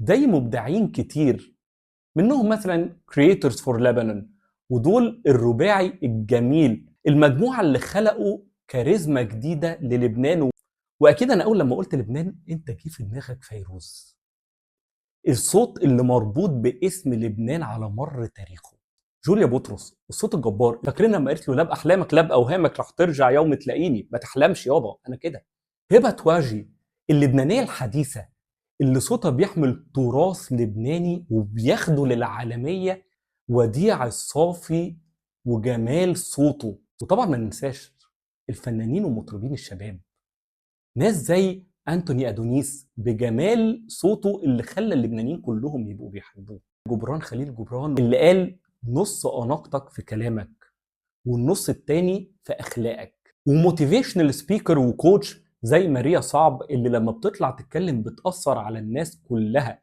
زي مبدعين كتير، منهم مثلا Creators for Lebanon، ودول الرباعي الجميل، المجموعة اللي خلقوا كاريزما جديدة للبنان. وأكيد أنا أول لما قلت لبنان أنت جه في دماغك فيروز، الصوت اللي مربوط باسم لبنان على مر تاريخه. جوليا بطرس، الصوت الجبار، فاكرين لما قالت له لا باحلامك لا باوهامك رح ترجع يوم تلاقيني، ما تحلمش يابا انا كده. هبه تواجي، اللبنانيه الحديثه اللي صوتها بيحمل تراث لبناني وبياخده للعالميه، وديع الصافي وجمال صوته. وطبعا ما ننساش الفنانين والمطربين الشباب، ناس زي أنتوني أدونيس بجمال صوته اللي خلى اللبنانيين كلهم يبقوا بيحبوه. جبران خليل جبران اللي قال نص أناقتك في كلامك والنص التاني في أخلاقك. وموتيفيشنال سبيكر وكوتش زي ماريا صعب اللي لما بتطلع تتكلم بتأثر على الناس كلها